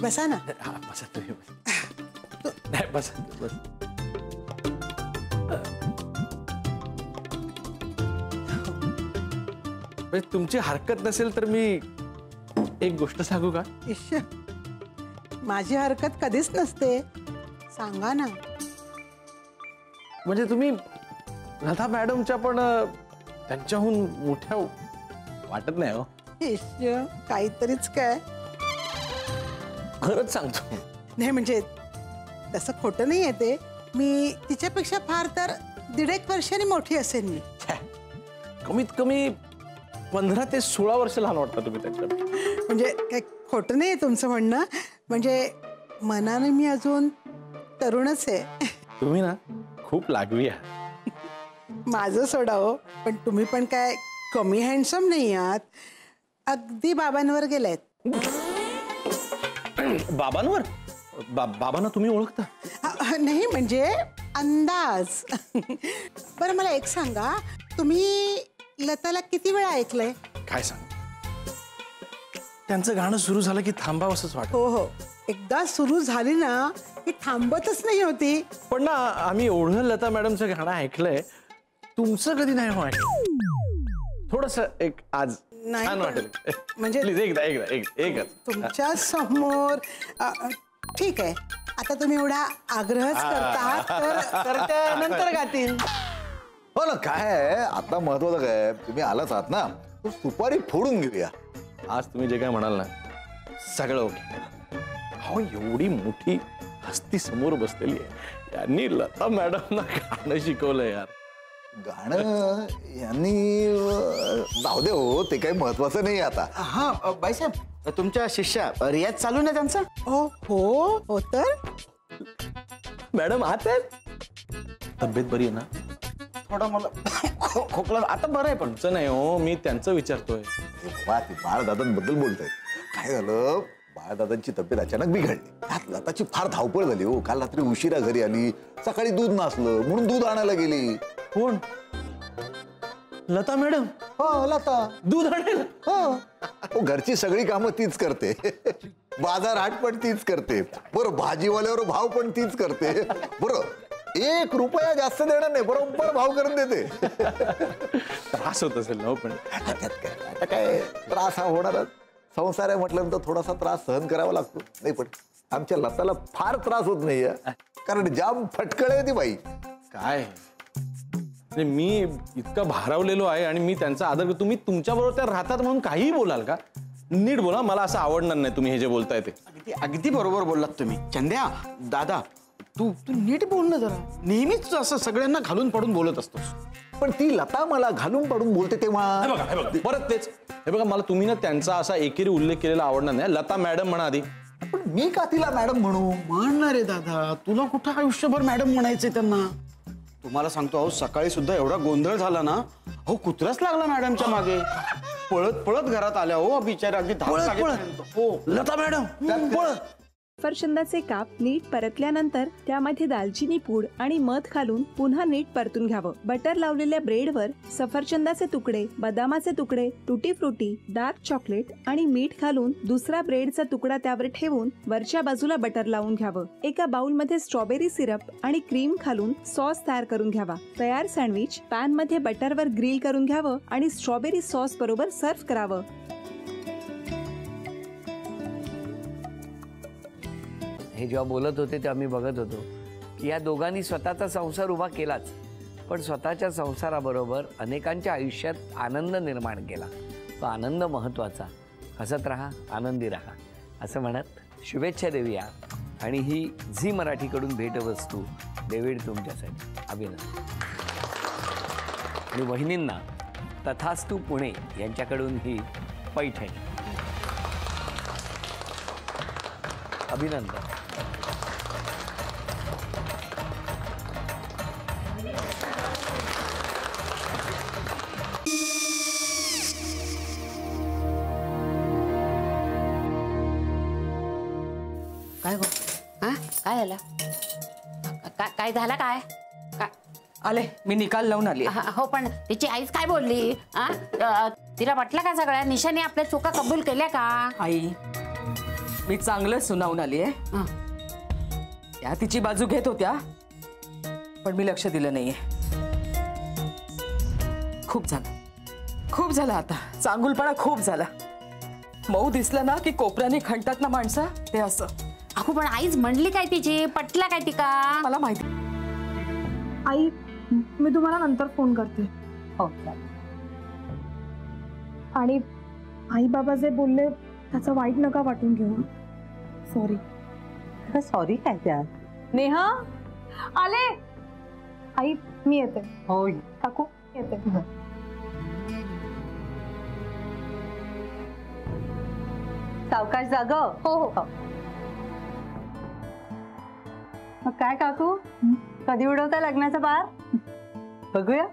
बसा ना. बसा तुम्ही बस. तुमची हरकत नसेल तर मी एक गोष्ट सांगू का? माझी हरकत कधीच नसते, सांगा ना. म्हणजे तुम्ही लता मॅडमच्या पण त्यांच्याहून मोठ्या वाटत नाही हो. काहीतरीच काय. खरंच सांगतो. नाही म्हणजे तसं खोटं नाही आहे ते. मी तिच्यापेक्षा फार तर 1.5 वर्षांनी मोठी असेल मी. कमीत कमी 15 ते 16 वर्ष लहान वाटता तुम्ही त्यांच्या. म्हणजे काय खोटं नाही आहे तुमचं म्हणणं. म्हणजे मनाने मी अजून तरुणच आहे. तुम्ही ना खूप लागवी आहात. माझं सोडा हो, पण तुम्ही पण काय कमी हँडसम नाही आहात. अगदी बाबांवर गेलायत. बाबांवर? बाबांना तुम्ही ओळखता? नाही म्हणजे अंदाज. बरं मला एक सांगा, तुम्ही लताला किती वेळा ऐकलंय? काय सांग, त्यांचं गाणं सुरू झालं की थांबावंसंच वाटतं. हो, एकदा सुरू झाली ना की थांबतच नाही होती. पण ना आम्ही एवढं लता मॅडमचं गाणं ऐकलंय, तुमचं कधी नाही हो ऐकलं. थोडस एक आज छान वाटेल म्हणजे प्लीज एकदा तुमच्या समोर. ठीक आहे, आता तुम्ही एवढा आग्रहच करता तर नंतर गातील. हो ना. काय आता महत्वाचं काय, तुम्ही आलाच आहात ना, सुपारी फोडून घेऊया. आज तुम्ही जे काय म्हणाल ना सगळं ओके. हो, एवढी मोठी हस्ती समोर बसलेली आहे, यांनी लता मॅडमना गाणं शिकवलंय यार. गाणं यांनी जाऊ दे हो, ते काही महत्वाचं नाही आता. हा बाईसाहेब, तुमच्या शिष्या रियाज चालू ना त्यांचा? हो तर मॅडम आत आहेत? तब्येत बरी आहे ना? थोडा मला खोकला आता बरं आहे. पण नाही हो, मी त्यांचं विचारतोय. ती बाळदादांबद्दल बोलतायत. काय झालं, बाळदादांची तब्येत अचानक बिघडली. त्यात लताची फार धावपळ झाली हो. काल रात्री उशिरा घरी आली, सकाळी दूध नसलं म्हणून दूध आणायला गेली. कोण? लता मॅडम? हो, लता दूध आणायला? हो, घरची सगळी कामं तीच करते. बाजार हाट पण तीच करते. बरं, भाजीवाल्यावर भाव पण तीच करते. बरं, 1 रुपया जास्त देणार नाही, बरोबर भाव करून देते. त्रास होत असेल ना पण. आता काय त्रास हा होणारच. संसार आहे म्हटल्यानंतर थोडासा त्रास सहन करावा लागतो. नाही पण आमच्या लताला फार त्रास होत नाहीये, कारण जाम फटकळ आहे ती बाई. काय मी इतका भारावलेलो आहे आणि मी त्यांचा आदर करतो. तुम्ही तुमच्या बरोबर त्या राहतात म्हणून काहीही बोलाल का? नीट बोला, मला असं आवडणार नाही तुम्ही हे जे बोलताय ते. अगदी बरोबर बोललात तुम्ही. चंद्या दादा, तू नीट बोल ना जरा. नेहमीच असं सगळ्यांना घालून पडून बोलत असतोस. पण ती लता मला घालून पडून बोलते तेव्हा. हे बघा परत तेच. हे बघा, मला तुम्ही ना त्यांचा असा एकेरी उल्लेख केलेला आवडणार नाही. लता मॅडम म्हणा आधी. पण मी का तिला मॅडम म्हणू? म्हणणार रे दादा, तुला कुठं आयुष्यभर मॅडम म्हणायचंय त्यांना. तुम्हाला सांगतो अहो, सकाळी सुद्धा एवढा गोंधळ झाला ना, अहो कुत्राच लागला मॅडमच्या मागे. पळत पळत घरात आल्या हो बिचारा. अगदी हो लता मॅडम पळत. सफरचंदाचे काप नीट परतल्यानंतर त्यामध्ये दालचिनी पूड आणि मध घालून पुन्हा नीट परतून घ्यावं. बटर लावलेल्या ब्रेडवर सफरचंदाचे तुकडे, बदामाचे तुकडे, टुटी फ्रुटी, डार्क चॉकलेट आणि मीठ घालून दुसरा ब्रेडचा तुकडा त्यावर ठेवून वरच्या बाजूला बटर लावून घ्यावं. एका बाउलमध्ये स्ट्रॉबेरी सिरप आणि क्रीम घालून सॉस तयार करून घ्यावा. तयार सँडविच पॅन मध्ये बटरवर ग्रिल करून घ्यावं आणि स्ट्रॉबेरी सॉस बरोबर सर्व्ह करावं. हे जेव्हा बोलत होते तेव्हा मी बघत होतो की या दोघांनी स्वतःचा संसार उभा केलाच, पण स्वतःच्या संसाराबरोबर अनेकांच्या आयुष्यात आनंद निर्माण केला. तो आनंद महत्त्वाचा. हसत राहा, आनंदी राहा असं म्हणत शुभेच्छा देऊया. आणि ही झी मराठीकडून भेटवस्तू डेव्हिड तुमच्यासाठी. अभिनंदन. आणि वहिनींना तथास्तू पुणे यांच्याकडून ही पैठणी. अभिनंदन. काय गो? हा काय झालं? काय झालं? काय आले मी निकाल लावून आली. हो पण तिची आईच काय बोलली? तिला वाटलं का सगळ्या निशाने आपल्या चुका कबूल केल्या का? आई मी चांगलं सुनावून आली आहे. हं. त्या तिची बाजू घेत होत्या पण मी लक्ष दिलं नाहीये. खूप झालं आता. चांगुलपणा खूप झाला. मऊ दिसलं ना की कोपऱ्याने खणतात ना माणसं, ते असं. अगो पण आईच म्हणली काय तिची, पटला काय ती का? मला माहिती. आई मी तुम्हाला नंतर फोन करते. हो. आणि आई बाबा जे बोलले त्याचं वाईट नका वाटून घेऊ. सॉरी. सॉरी काय त्या? नेहा आले. आई मी येते. हो काकू येते. सावकाश जाग. हो हो. मग काय काकू, कधी उडवता लग्नाचा बार? बघूया.